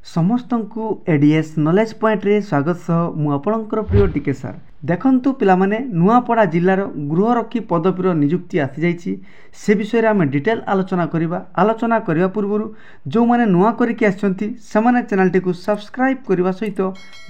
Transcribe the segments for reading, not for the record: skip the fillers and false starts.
समस्त को ADS knowledge point रे स्वागत सह मु आपणकर प्रिय टीके सार देखंतु पिला माने नुआपड़ा जिल्लार गृहरक्षी पदवीर नियुक्ति आसी जाइछि से विषय आम डिटेल आलोचना करने पूर्व जो मैंने नुआ करके आछंती सेमाने चैनल टी सब्सक्राइब करने सहित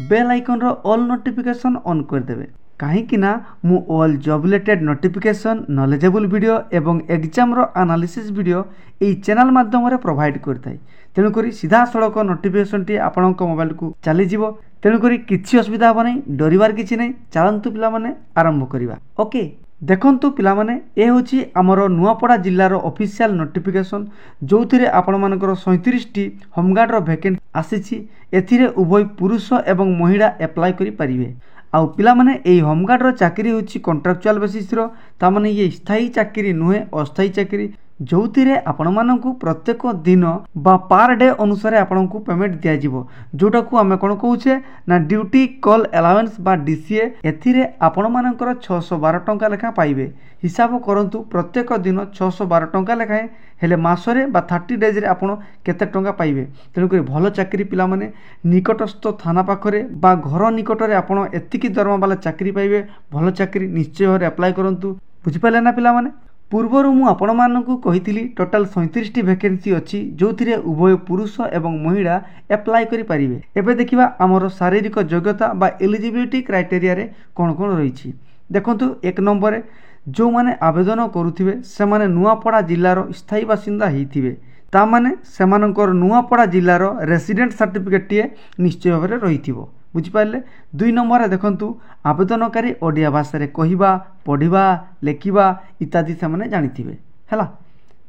बेल आइकन रो ऑल नोटिफिकेशन ऑन करदेवे कहीं ना मु all job related notification knowledgeable video एवं एग्जाम रो एनालिसिस वीडियो एई चैनल माध्यम रे प्रोवाइड करथाय तेणुक सीधा सड़क नोटिफिकेशन टी आपण मोबाइल को चली जीवो तेणुक किसी असुविधा हे नहीं डरबार किसी नहीं चलतु पिला माने आरंभ करवा ओके देखंतु पिला माने ए होची हमर नुआपड़ा जिल्लार ऑफिशियल नोटिफिकेशन जो थिरे आपण मानकर 37 टी होमगार्ड रो वैकेंसी आसीछि एथिरे उभय पुरुष एवं महिला अप्लाई करि परिबे आउ पिला माने एई होमगार्ड रो चाकरी होची कॉन्ट्रैक्चुअल बेसिस रो ता माने ये स्थायी चाकरी नुहे अस्थायी चाकरी जोथिरे आपण मानकु प्रत्येक दिन बा पर डे अनुसार आपण को पेमेंट दिया जिवो जोटा को हमें कोन कहूचे ना ड्यूटी कॉल अलाउंस बा डीसीए एथिरे आपण मानकर 612 टंका लेखा पाइबे हिसाब करंतु प्रत्येक दिन 612 टंका लेखा हेले मासरे बा 30 डेज रे आपण केते टंका पाइबे तेणु करी भलो चाकरी पिला माने निकटस्थ थाना पाखरे बा घर निकट रे आपण एतिकी दरमा वाला चाकरी पाइबे भलो चाकरी निश्चय होरे अप्लाई करंतु बुझि पाले ना पिला माने पूर्वर मु आपण मानकु कहिथिली टोटल 37 टी वैकेंसी अछि जोथिरे उभय पुरुष एवं महिला अप्लाई करि परिबे एबे देखिबा हमर शारीरिक योग्यता बा एलिजिबिलिटी क्राइटेरिया रे कोन कोन रहिछि देखंतु एक नंबर जो माने आवेदन करूथिबे से माने नुआपड़ा जिल्लार स्थायी बासिंदा हेथिबे ता माने सेमानकर नुआपड़ा जिल्लार रेसिडेंट सर्टिफिकेट टिए निश्चय भाबरे रहिथिबो बुझी पाले 2 नंबर देखंतु आवेदनकारी ओडिया भाषा रे कहिबा पढ़िबा लेखिबा इत्यादि से माने जानिथिबे हैला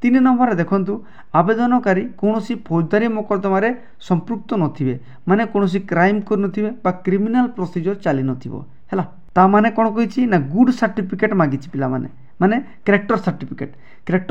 3 नंबर देखंतु आवेदनकारी कोनोसी फौजदारी मोकद्दमा रे संपृक्त नथिबे माने कोनोसी क्राइम कर नथिबे बा क्रिमिनल प्रोसीजर चली नथिबो हैला ता माने कोन कहिछि ना गुड सर्टिफिकेट मागिछि पिला माने कैरेक्टर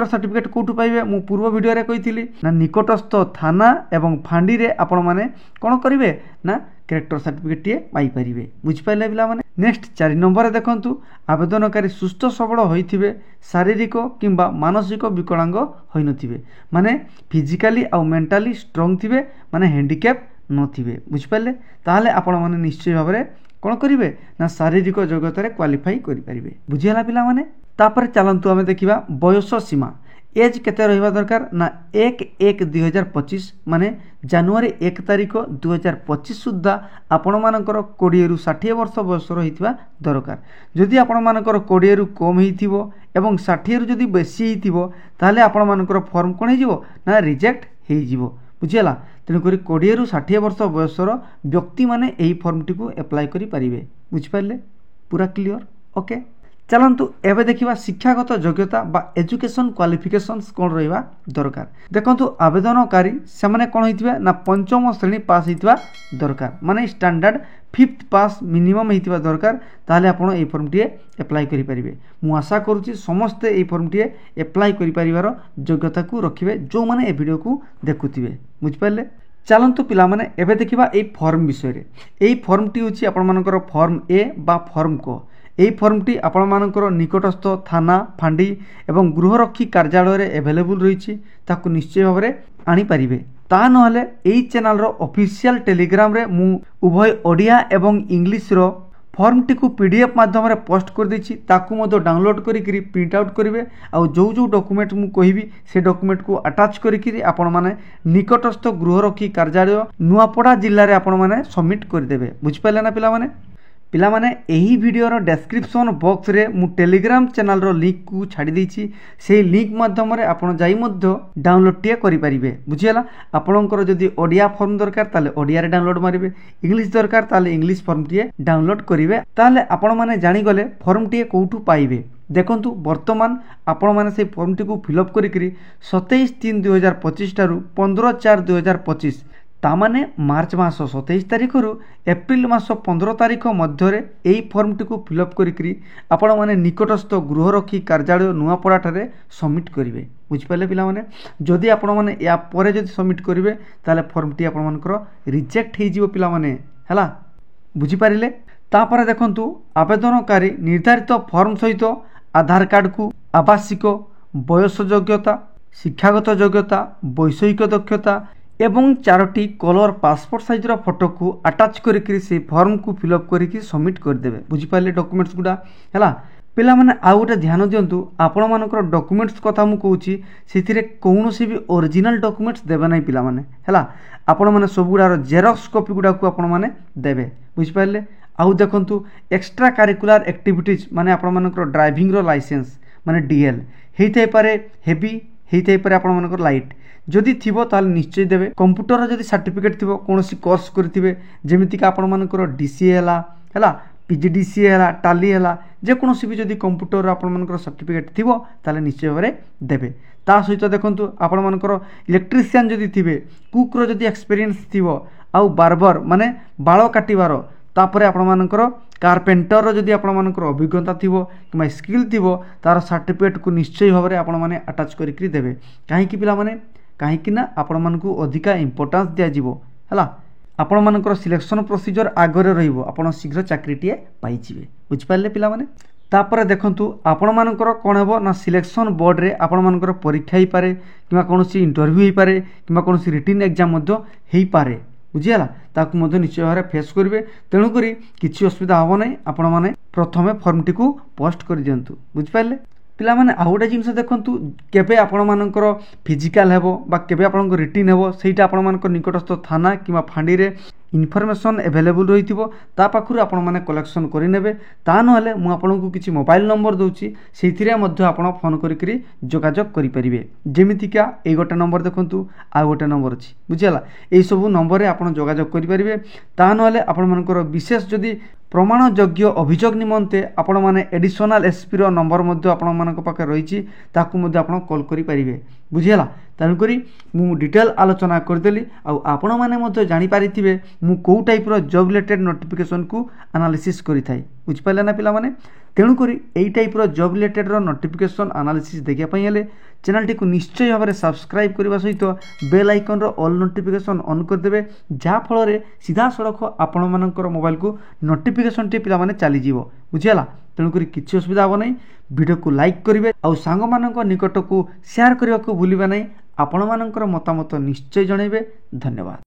सर्टिफिकेट कोठु पाइबे मु पूर्व वीडियो रे कहिथिली ना निकटस्थ थाना एवं फांडी रे आपण माने कोन करिवे ना कैरेक्टर सर्टिफिकेट टिए पाई परिबे बुझि पाइले पिला माने नेक्स्ट 4 नंबर देखंतु आवेदनकारी सुस्थ सबल होइथिबे शारीरिक किंबा मानसिक विकलांग होई नथिबे माने फिजिकली आ मेंटली स्ट्रांग थिबे माने हैंडिकैप नथिबे बुझि पाइले ताहाले आपण माने निश्चय भाबरे कोन करिवे ना शारीरिक योग्यता रे क्वालिफाई करि परिबे बुझियाला पिला माने तापर चलंतु हमें देखिबा बयस सीमा एज केते रहिबा दरकार ना 1/1/2025 माने जनवरी 1 तारिख 2025 सुद्धा आपण मानकर 20 रु 60 वर्ष बयस रहितबा दरकार जदि आपण मानकर 20 रु कम हिथिबो एवं 60 रु जदि बेसी हिथिबो ताले आपण मानकर फॉर्म कोन हिजिवो ना रिजेक्ट हेइ जिवो बुझियला तेणु करी 20 रु 60 वर्ष बयसर व्यक्ति माने एही फॉर्म टी को अप्लाई करि परिबे बुझि पाले पूरा क्लियर ओके चलंतु एबे देखिबा शिक्षागत योग्यता बा एजुकेशन क्वालिफिकेशंस कोन रहिबा दरकार देखंतु आवेदनकारी से माने कोन हिथिबा ना पंचम श्रेणी पास हिथिबा दरकार माने स्टैंडर्ड 5th पास मिनिमम हिथिबा दरकार ताले आपण ए फॉर्म टी अप्लाई करि परिबे मु आशा करूची समस्त ए फॉर्म टी अप्लाई करि परिवार योग्यता को रखिबे जो माने ए वीडियो को देखुथिबे बुझ पाले चलंतु पिला माने एबे देखिबा ए फॉर्म विषय रे ए फॉर्म टी होची आपण मानकर फॉर्म ए बा फॉर्म को एही फॉर्मटी आपण मानकर निकटस्थ थाना फांडी एवं गृहरक्षी कार्यालय रे अवेलेबल रहिछि ताकु निश्चय भाबरे आनी परिबे ता नहले एही चैनल रो ऑफिशियल टेलीग्राम रे मु उभय ओडिया एवं इंग्लिश रो फॉर्म टी को पीडीएफ माध्यम रे पोस्ट कर देछि ताकु मदो डाउनलोड करी प्रिंट आउट करिवे आ जो डॉक्यूमेंट मु कहिबी से डॉक्यूमेंट को अटैच करी आपण माने निकटस्थ गृहरक्षी कार्यालय नुआपड़ा जिल्ला रे आपण माने सबमिट कर देबे बुझ पाले ना पिला माने एही वीडियो रो डिस्क्रिप्शन बॉक्स रे मु टेलीग्राम चैनल रो लिंक को छाडी देछि से लिंक माध्यम रे आपण जाई मध्य डाउनलोड टिए करि परिबे बुझियला आपणकर जदि ओडिया फॉर्म दरकार ताले ओडिया रे डाउनलोड मारिबे इंग्लिश दरकार ताले इंग्लिश फॉर्म टिए डाउनलोड करिवे ताले आपण माने जानि गले फॉर्म टिए कोठु पाइबे देखंतु वर्तमान आपण माने से फॉर्म टी को फिलअप करी 27/3/2025 टारु 15/4/2025 तामाने मार्च मास 27 तारिख रु एप्रिल मास 15 तारिख मध्य एही फॉर्म टी को फिलअप करी आपण माने निकटस्थ गृहरक्षी कार्यालय नुआपड़ा ठारे सबमिट करिवे बुझ पाले पिला माने जदि आपण माने या परे जदि सबमिट करिवे ताले फॉर्म टी आपण मानकर रिजेक्ट हे जिवो पिला माने हला बुझी पारिले तापर देखंतु आवेदनकारी निर्धारित फॉर्म सहित आधार कार्ड को आवासिक बयस योग्यता शिक्षागत योग्यता वैषयिक दक्षता एवं 4टी कलर पासपोर्ट साइज फोटो को अटाच करके से फॉर्म को फिलअप करके सबमिट करदेवे बुझीपारे डॉक्यूमेंट्स गुड़ा है पिला माने आउ गोटे ध्यान दिंतु आपण मानकर डॉक्यूमेंट्स कथा मु कहूँ से कौन भी ओरिजिनल डॉक्यूमेंट्स देवे ना पिला माने है आपण मैंने सब गुड़ार जेरक्स कॉपी गुड़ा को आपण मैंने देवे बुझीपारे आउ देखंतु एक्स्ट्रा करिकुलर एक्टिविटीज माने आपण मानकर ड्राइविंग रो लाइसेंस माने डीएल हेई पारे हेवी हेई पारे आपण मानकर लाइट जदि थिबो ताले निश्चय देवे कंप्यूटर जदि सर्टिफिकेट थिबो कोनोसी कोर्स करथिबे जेमिति का आपण मानकर डीसीए हला पीजीडीसीए हला टाली हला जे कोनोसी भी जदि कंप्यूटर आपण मानकर सर्टिफिकेट थिबो ताले निश्चय भाबरे देबे ता सहित देखंतु आपण मानकर इलेक्ट्रिशियन जदि थिबे कुक रो जदि एक्सपीरियंस थिबो आउ बार्बर माने बाळ काटिबार तापरे आपण मानकर कारपेंटर जदि आपण मानकर अभिज्ञता थिबो कि स्किल थिबो तार सर्टिफिकेट को निश्चय भाबरे आपण माने अटैच करिकरी देबे काहे कि पिला माने कहीं आपण मानकु अधिका इंपोर्टेंस दिया जिवो हला आपण मानकर सिलेक्शन प्रोसीजर आगरे रहिबो आपण शीघ्र चाकरीटीए पाइजिवे बुझ पारले पिला माने तापर देखंतु आपण मानकर कोन हेबो ना सिलेक्शन बोर्ड रे आपण मानकर परीक्षा ही पारे किबा कोनोसी इंटरव्यू ही पारे किबा कोनोसी रिटन एग्जाम मध्य हेई पारे बुझियाला ताकु मध्य निश्चय भारे फेस करिवे तेणु करी किछि असुविधा हबो नै आपण माने प्रथमे फॉर्म टी को पोस्ट कर दियंतु बुझ पारले पिला माने आ गोटे जिनस देखंतु केबे आपण मानकर फिजिकल हेबो बा केबे आपनकर रिटन हेबो सेटा आपण मानकर निकटस्थ थाना किबा फांडी रे इनफॉरमेशन अवेलेबल रहिथिबो ता पाखुर आपण माने कलेक्शन करि नेबे ता नहले मु आपनकु किछि मोबाइल नंबर दोछि सेथिरे मध्ये आपण फोन करिकरी जोगाजोग करि परिबे जेमिति का ए गोटे नंबर देखंतु आ गोटे नंबर अछि बुझियाला एई सब नंबर रे आपण जोगाजोग करि परिबे ता नहले आपण मानकर विशेष जदि प्रमाण योग्य अभियोग निमंते आपण माने एडिशनल एसपी रो नंबर मध्ये आपण मानक पाखे रहिछि ताकु मध्ये आपण कॉल करि परिबे बुझियाला तेणु करी मु डिटेल आलोचना करदेली आ आपण माने मध्ये जानि पारिथिबे मु को टाइप रो जॉब रिलेटेड नोटिफिकेशन को एनालिसिस करि थाई बुझ पाले ना पिला माने तेणु करी एई टाइप रो जॉब रिलेटेड रो नोटिफिकेशन एनालिसिस देखिया पई हेले चैनल टी को निश्चय भाव में सब्सक्राइब करने सहित बेल आइकन रो ऑल नोटिफिकेशन ऑन कर देबे जा फल रे सीधा सड़क आपण मानकर मोबाइल को नोटिफिकेशन टी पिला माने चली जीवो बुझियाला तेणु करी किछि असुविधा हो नै वीडियो को लाइक करिवे आ सांग मानक निकट को शेयर करने को भूलिबा नै आपण मानकर मतामत निश्चय जणैबे धन्यवाद।